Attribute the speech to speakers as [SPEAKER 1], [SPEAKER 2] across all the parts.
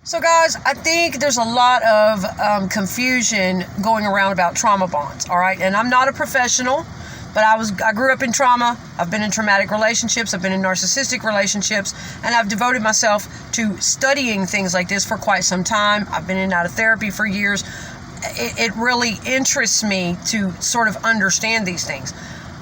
[SPEAKER 1] So guys, I think there's a lot of confusion going around about trauma bonds, all right? And I'm not a professional, but I grew up in trauma. I've been in traumatic relationships. I've been in narcissistic relationships, and I've devoted myself to studying things like this for quite some time. I've been in and out of therapy for years. It really interests me to sort of understand these things.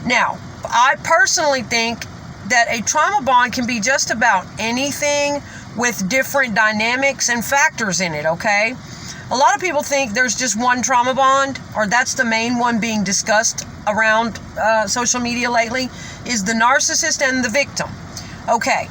[SPEAKER 1] Now, I personally think that a trauma bond can be just about anything with different dynamics and factors in it, okay? A lot of people think there's just one trauma bond, or that's the main one being discussed around social media lately, is the narcissist and the victim. Okay,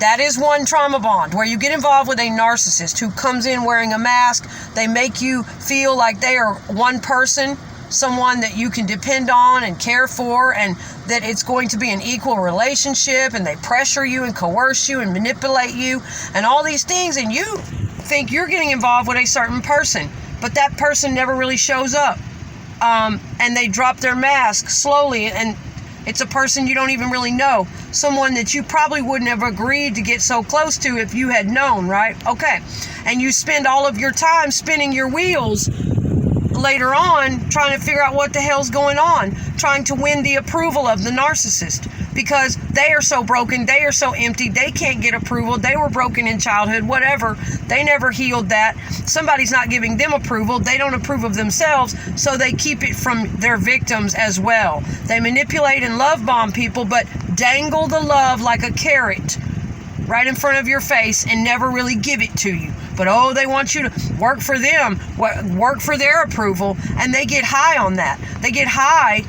[SPEAKER 1] that is one trauma bond where you get involved with a narcissist who comes in wearing a mask. They make you feel like they are one person, someone that you can depend on and care for, and that it's going to be an equal relationship, and they pressure you and coerce you and manipulate you and all these things, and you think you're getting involved with a certain person, but that person never really shows up, and they drop their mask slowly, and it's a person you don't even really know, someone that you probably wouldn't have agreed to get so close to if you had known, right? Okay, and you spend all of your time spinning your wheels later on trying to figure out what the hell's going on, trying to win the approval of the narcissist, because they are so broken, they are so empty, they can't get approval, they were broken in childhood, whatever, they never healed that, somebody's not giving them approval, they don't approve of themselves, so they keep it from their victims as well. They manipulate and love bomb people, but dangle the love like a carrot right in front of your face and never really give it to you. But they want you to work for them, work for their approval, and they get high on that. They get high,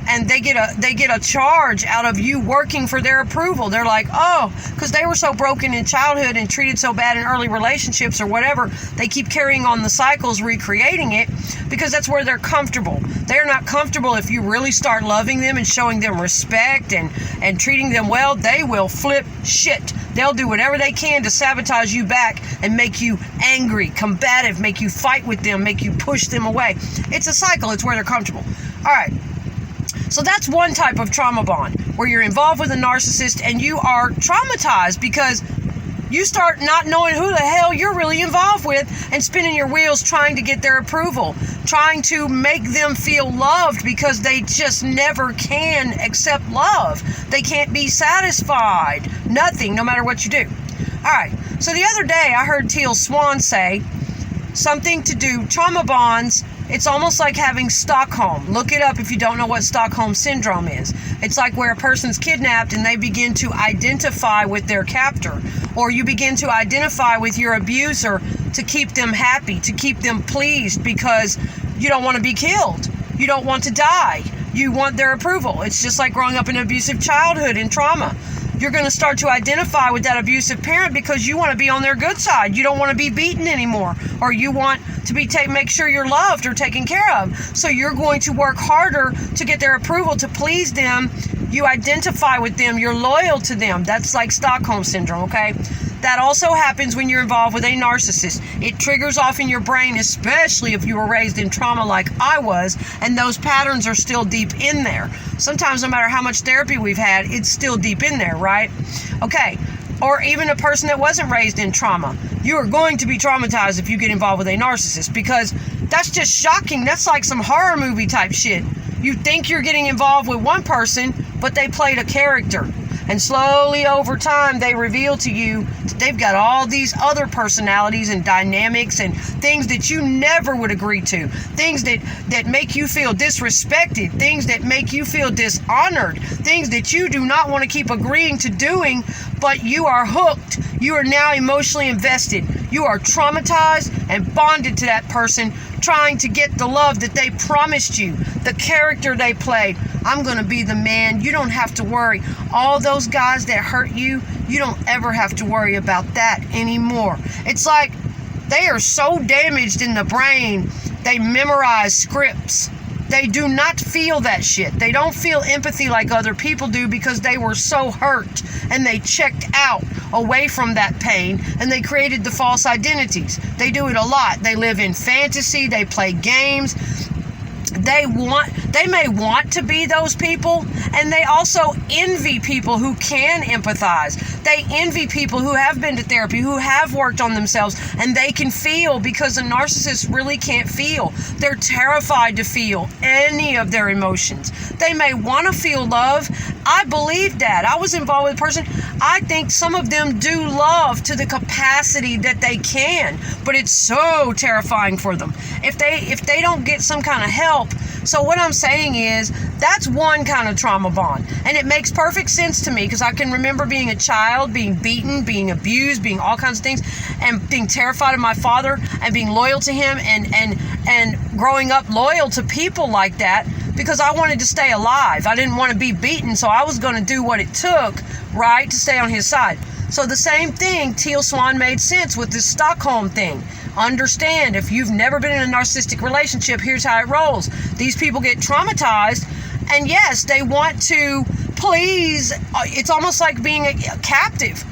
[SPEAKER 1] and they get a charge out of you working for their approval. They're like, because they were so broken in childhood and treated so bad in early relationships or whatever, they keep carrying on the cycles, recreating it, because that's where they're comfortable. They're not comfortable if you really start loving them and showing them respect and treating them well. They will flip shit. They'll do whatever they can to sabotage you back and make you angry, combative, make you fight with them, make you push them away. It's a cycle. It's where they're comfortable. All right. So that's one type of trauma bond, where you're involved with a narcissist and you are traumatized because you start not knowing who the hell you're really involved with and spinning your wheels trying to get their approval, trying to make them feel loved because they just never can accept love. They can't be satisfied. Nothing, no matter what you do. All right. So the other day I heard Teal Swan say something to do, trauma bonds, it's almost like having Stockholm. Look it up if you don't know what Stockholm Syndrome is. It's like where a person's kidnapped and they begin to identify with their captor, or you begin to identify with your abuser to keep them happy, to keep them pleased, because you don't want to be killed. You don't want to die. You want their approval. It's just like growing up in an abusive childhood and trauma. You're going to start to identify with that abusive parent because you want to be on their good side. You don't want to be beaten anymore, or you want to be make sure you're loved or taken care of. So you're going to work harder to get their approval, to please them. You identify with them. You're loyal to them. That's like Stockholm Syndrome, okay? That also happens when you're involved with a narcissist. It triggers off in your brain, especially if you were raised in trauma like I was, and those patterns are still deep in there. Sometimes no matter how much therapy we've had, it's still deep in there, right? Okay. Or even a person that wasn't raised in trauma. You are going to be traumatized if you get involved with a narcissist, because that's just shocking. That's like some horror movie type shit. You think you're getting involved with one person, but they played a character. And slowly over time, they reveal to you that they've got all these other personalities and dynamics and things that you never would agree to. Things that make you feel disrespected. Things that make you feel dishonored. Things that you do not want to keep agreeing to doing, but you are hooked. You are now emotionally invested. You are traumatized and bonded to that person, trying to get the love that they promised you, the character they played. I'm going to be the man. You don't have to worry. All those guys that hurt you, you don't ever have to worry about that anymore. It's like they are so damaged in the brain, they memorize scripts. They do not feel that shit. They don't feel empathy like other people do because they were so hurt and they checked out away from that pain and they created the false identities. They do it a lot. They live in fantasy. They play games. they may want to be those people, and they also envy people who can empathize. They envy people who have been to therapy, who have worked on themselves, and they can feel, because a narcissist really can't feel. They're terrified to feel any of their emotions. They may want to feel love. I believe that. I was involved with a person. I think some of them do love to the capacity that they can, but it's so terrifying for them if they don't get some kind of help. So what I'm saying is, that's one kind of trauma bond. And it makes perfect sense to me, because I can remember being a child, being beaten, being abused, being all kinds of things, and being terrified of my father, and being loyal to him, and growing up loyal to people like that, because I wanted to stay alive. I didn't want to be beaten, so I was going to do what it took, right, to stay on his side. So the same thing, Teal Swan made sense with this Stockholm thing. Understand, if you've never been in a narcissistic relationship, here's how it rolls. These people get traumatized, and yes, they want to please. It's almost like being a captive.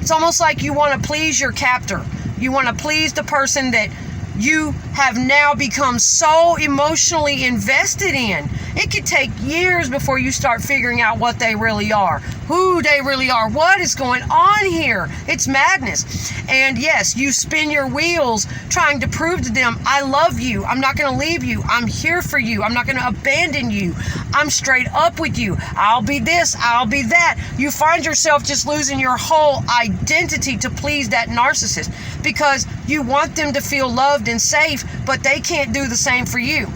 [SPEAKER 1] It's almost like you want to please your captor. You want to please the person that you have now become so emotionally invested in. It could take years before you start figuring out what they really are, who they really are, what is going on here. It's madness. And yes, you spin your wheels trying to prove to them, I love you. I'm not going to leave you. I'm here for you. I'm not going to abandon you. I'm straight up with you. I'll be this. I'll be that. You find yourself just losing your whole identity to please that narcissist, because you want them to feel loved and safe, but they can't do the same for you.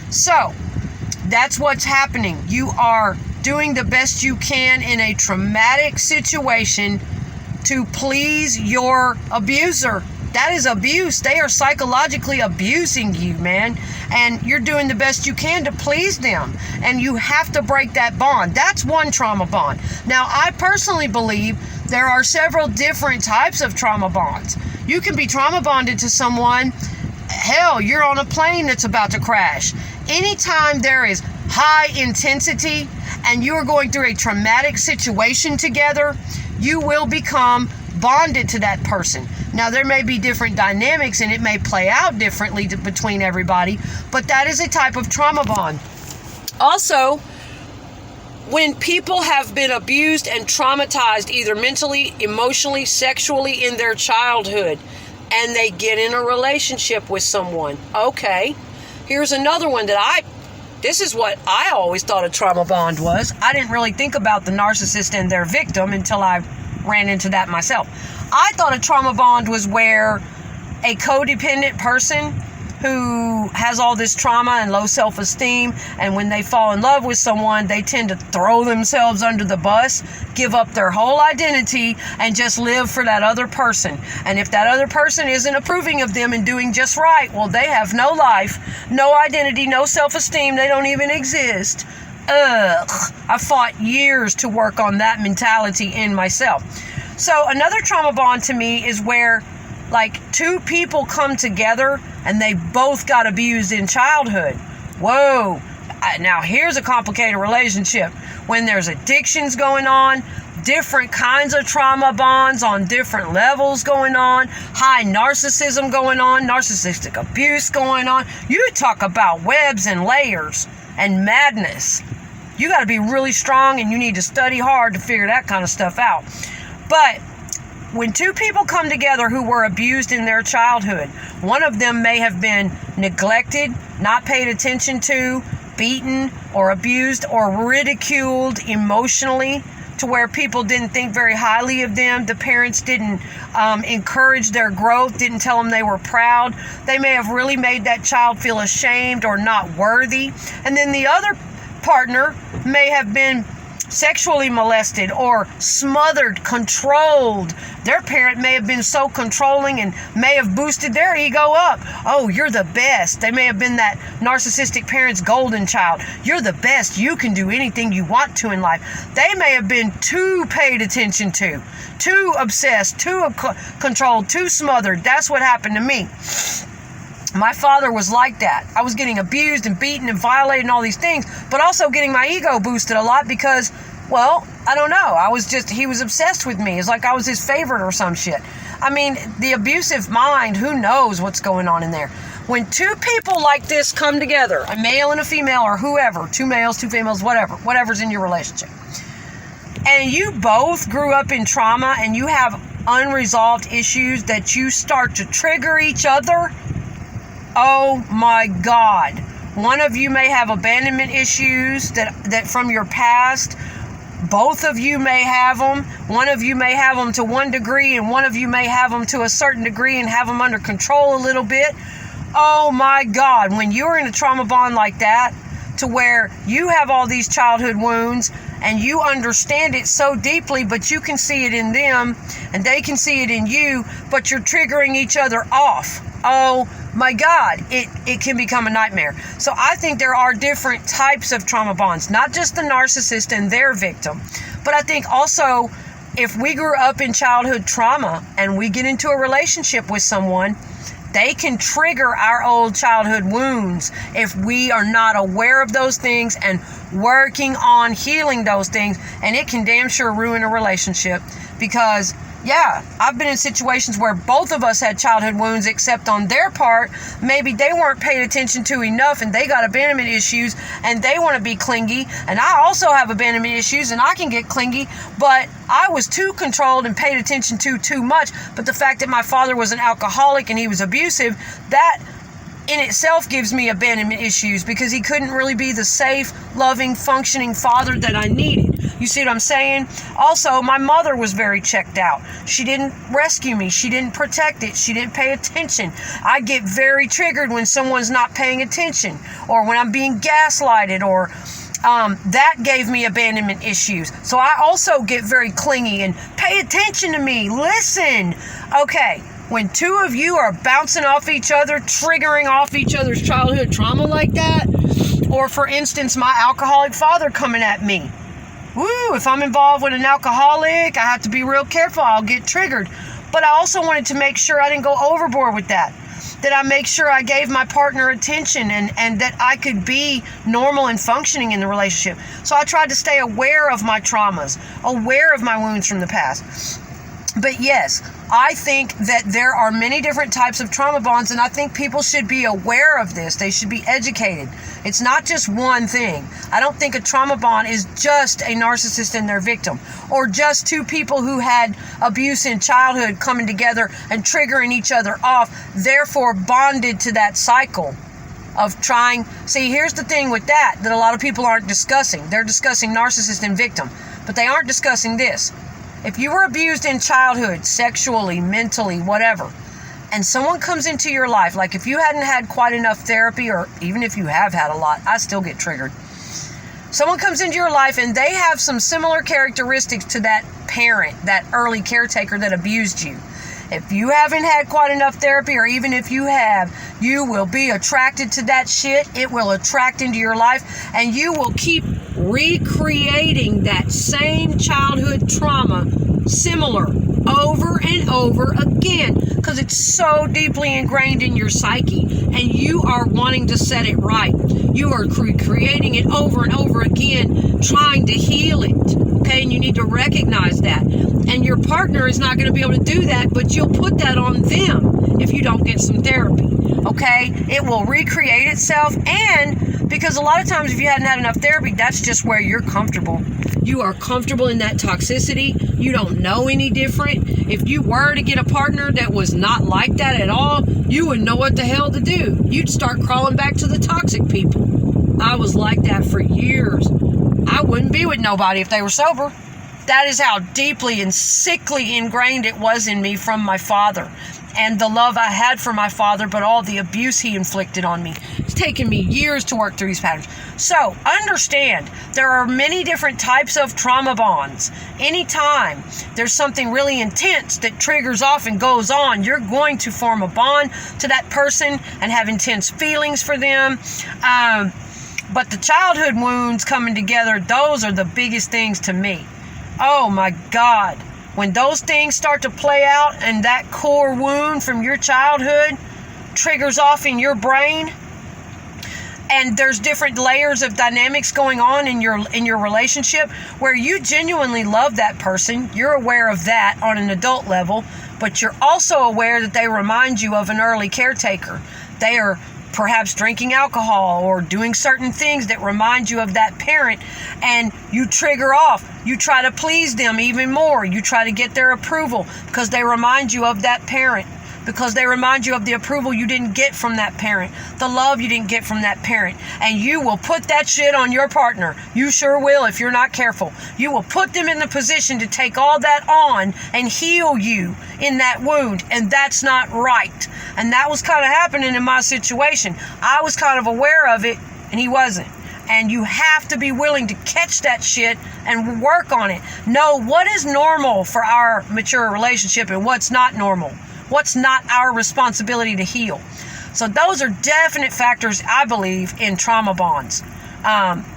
[SPEAKER 1] So that's what's happening. You are doing the best you can in a traumatic situation to please your abuser. That is abuse. They are psychologically abusing you, man. And you're doing the best you can to please them. And you have to break that bond. That's one trauma bond. Now, I personally believe there are several different types of trauma bonds. You can be trauma bonded to someone. Hell, you're on a plane that's about to crash. Anytime there is high intensity and you are going through a traumatic situation together, you will become bonded to that person. Now, there may be different dynamics and it may play out differently between everybody, but that is a type of trauma bond. Also, when people have been abused and traumatized, either mentally, emotionally, sexually in their childhood, and they get in a relationship with someone, okay, here's another one this is what I always thought a trauma bond was. I didn't really think about the narcissist and their victim until I ran into that myself. I thought a trauma bond was where a codependent person who has all this trauma and low self-esteem, and when they fall in love with someone, they tend to throw themselves under the bus, give up their whole identity, and just live for that other person. And if that other person isn't approving of them and doing just right, well, they have no life, no identity, no self-esteem. They don't even exist. Ugh. I fought years to work on that mentality in myself. So another trauma bond to me is where, like, two people come together and they both got abused in childhood. Whoa. Now, here's a complicated relationship. When there's addictions going on, different kinds of trauma bonds on different levels going on, high narcissism going on, narcissistic abuse going on. You talk about webs and layers and madness. You got to be really strong, and you need to study hard to figure that kind of stuff out. But when two people come together who were abused in their childhood, one of them may have been neglected, not paid attention to, beaten or abused or ridiculed emotionally to where people didn't think very highly of them. The parents didn't encourage their growth, didn't tell them they were proud. They may have really made that child feel ashamed or not worthy. And then the other partner may have been sexually molested or smothered, controlled. Their parent may have been so controlling and may have boosted their ego up. Oh, you're the best. They may have been that narcissistic parent's golden child. You're the best. You can do anything you want to in life. They may have been too paid attention to, too obsessed, too controlled, too smothered. That's what happened to me. My father was like that. I was getting abused and beaten and violated and all these things, but also getting my ego boosted a lot because, well, I don't know. He was obsessed with me. It's like I was his favorite or some shit. I mean, the abusive mind, who knows what's going on in there? When two people like this come together, a male and a female or whoever, two males, two females, whatever's in your relationship, and you both grew up in trauma and you have unresolved issues that you start to trigger each other, oh my God. One of you may have abandonment issues that from your past. Both of you may have them. One of you may have them to one degree, and one of you may have them to a certain degree and have them under control a little bit. Oh my God, when you're in a trauma bond like that, to where you have all these childhood wounds and you understand it so deeply, but you can see it in them and they can see it in you, but you're triggering each other off. Oh my God, it can become a nightmare. So I think there are different types of trauma bonds, not just the narcissist and their victim, but I think also if we grew up in childhood trauma and we get into a relationship with someone, they can trigger our old childhood wounds if we are not aware of those things and working on healing those things. And it can damn sure ruin a relationship because, yeah, I've been in situations where both of us had childhood wounds, except on their part, maybe they weren't paid attention to enough and they got abandonment issues and they want to be clingy. And I also have abandonment issues and I can get clingy, but I was too controlled and paid attention to too much. But the fact that my father was an alcoholic and he was abusive, that in itself gives me abandonment issues because he couldn't really be the safe, loving, functioning father that I needed. You see what I'm saying? Also, my mother was very checked out. She didn't rescue me. She didn't protect it. She didn't pay attention. I get very triggered when someone's not paying attention or when I'm being gaslighted or that gave me abandonment issues. So I also get very clingy and pay attention to me. Listen. Okay. When two of you are bouncing off each other, triggering off each other's childhood trauma like that, or for instance, my alcoholic father coming at me. Woo, if I'm involved with an alcoholic, I have to be real careful. I'll get triggered. But I also wanted to make sure I didn't go overboard with that I make sure I gave my partner attention and that I could be normal and functioning in the relationship. So I tried to stay aware of my traumas, aware of my wounds from the past. But yes, I think that there are many different types of trauma bonds, and I think people should be aware of this. They should be educated. It's not just one thing. I don't think a trauma bond is just a narcissist and their victim, or just two people who had abuse in childhood coming together and triggering each other off, therefore bonded to that cycle of trying. See, here's the thing with that a lot of people aren't discussing. They're discussing narcissist and victim, but they aren't discussing this. If you were abused in childhood, sexually, mentally, whatever, and someone comes into your life, like if you hadn't had quite enough therapy, or even if you have had a lot, I still get triggered. Someone comes into your life and they have some similar characteristics to that parent, that early caretaker that abused you. If you haven't had quite enough therapy, or even if you have, you will be attracted to that shit. It will attract into your life, and you will keep recreating that same childhood trauma, similar, over and over again, because it's so deeply ingrained in your psyche, and you are wanting to set it right. You are creating it over and over again, trying to heal it. Okay, and you need to recognize that. And your partner is not going to be able to do that, but you'll put that on them if you don't get some therapy. Okay, it will recreate itself, and because a lot of times if you hadn't had enough therapy, that's just where you're comfortable. You are comfortable in that toxicity. You don't know any different. If you were to get a partner that was not like that at all, you wouldn't know what the hell to do. You'd start crawling back to the toxic people. I was like that for years. I wouldn't be with nobody if they were sober. That is how deeply and sickly ingrained it was in me from my father, and the love I had for my father, but all the abuse he inflicted on me. It's taken me years to work through these patterns. So understand, there are many different types of trauma bonds. Anytime there's something really intense that triggers off and goes on, you're going to form a bond to that person and have intense feelings for them. But the childhood wounds coming together, those are the biggest things to me. Oh my God. When those things start to play out and that core wound from your childhood triggers off in your brain, and there's different layers of dynamics going on in your relationship where you genuinely love that person, you're aware of that on an adult level, but you're also aware that they remind you of an early caretaker. They are perhaps drinking alcohol or doing certain things that remind you of that parent, and you trigger off. You try to please them even more. You try to get their approval because they remind you of that parent, because they remind you of the approval you didn't get from that parent, the love you didn't get from that parent. And you will put that shit on your partner. You sure will if you're not careful. You will put them in the position to take all that on and heal you in that wound. And that's not right. And that was kind of happening in my situation. I was kind of aware of it and he wasn't. And you have to be willing to catch that shit and work on it. Know what is normal for our mature relationship and what's not normal. What's not our responsibility to heal. So those are definite factors, I believe, in trauma bonds.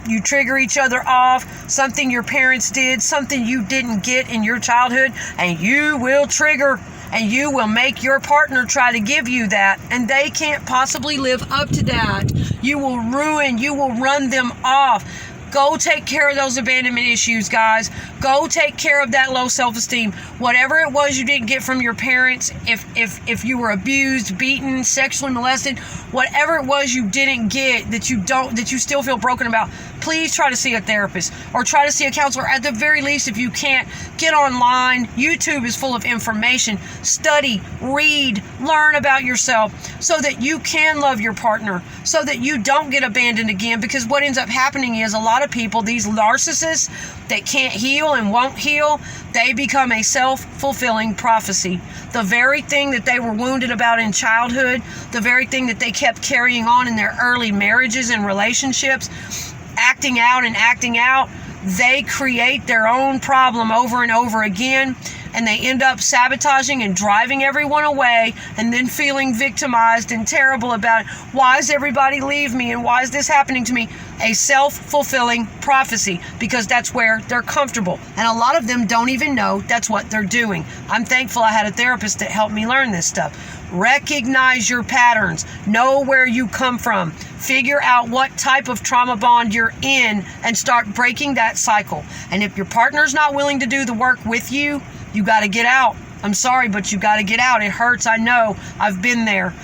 [SPEAKER 1] You trigger each other off, something your parents did, something you didn't get in your childhood, and you will trigger and you will make your partner try to give you that, and they can't possibly live up to that. You will run them off. Go take care of those abandonment issues, guys. Go take care of that low self-esteem. Whatever it was you didn't get from your parents, if you were abused, beaten, sexually molested, whatever it was you didn't get that you still feel broken about, please try to see a therapist or try to see a counselor. At the very least, if you can't, get online. YouTube is full of information. Study, read, learn about yourself so that you can love your partner, so that you don't get abandoned again. Because what ends up happening is a lot of people, these narcissists that can't heal and won't heal, they become a self-fulfilling prophecy. The very thing that they were wounded about in childhood, the very thing that they kept carrying on in their early marriages and relationships, acting out, they create their own problem over and over again, and they end up sabotaging and driving everyone away and then feeling victimized and terrible about it. Why does everybody leave me and why is this happening to me? A self-fulfilling prophecy, because that's where they're comfortable. And a lot of them don't even know that's what they're doing. I'm thankful I had a therapist that helped me learn this stuff. Recognize your patterns. Know where you come from. Figure out what type of trauma bond you're in and start breaking that cycle. And if your partner's not willing to do the work with you, you got to get out. I'm sorry, but you got to get out. It hurts. I know. I've been there.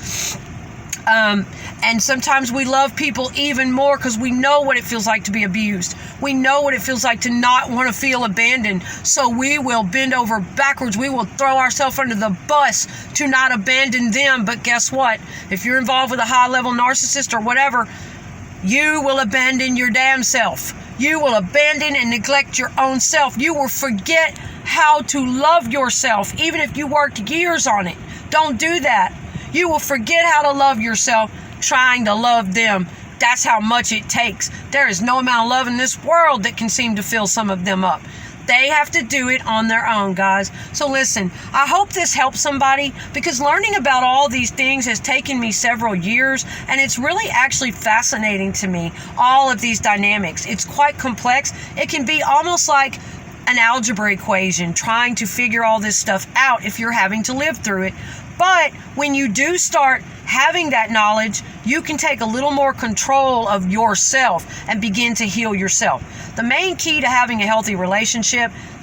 [SPEAKER 1] And sometimes we love people even more because we know what it feels like to be abused. We know what it feels like to not want to feel abandoned. So we will bend over backwards. We will throw ourselves under the bus to not abandon them. But guess what? If you're involved with a high-level narcissist or whatever, you will abandon your damn self. You will abandon and neglect your own self. You will forget how to love yourself, even if you worked years on it. Don't do that. You will forget how to love yourself trying to love them. That's how much it takes. There is no amount of love in this world that can seem to fill some of them up. They have to do it on their own, guys. So listen, I hope this helps somebody, because learning about all these things has taken me several years, and it's really actually fascinating to me, all of these dynamics. It's quite complex. It can be almost like an algebra equation, trying to figure all this stuff out if you're having to live through it. But when you do start having that knowledge, you can take a little more control of yourself and begin to heal yourself. The main key to having a healthy relationship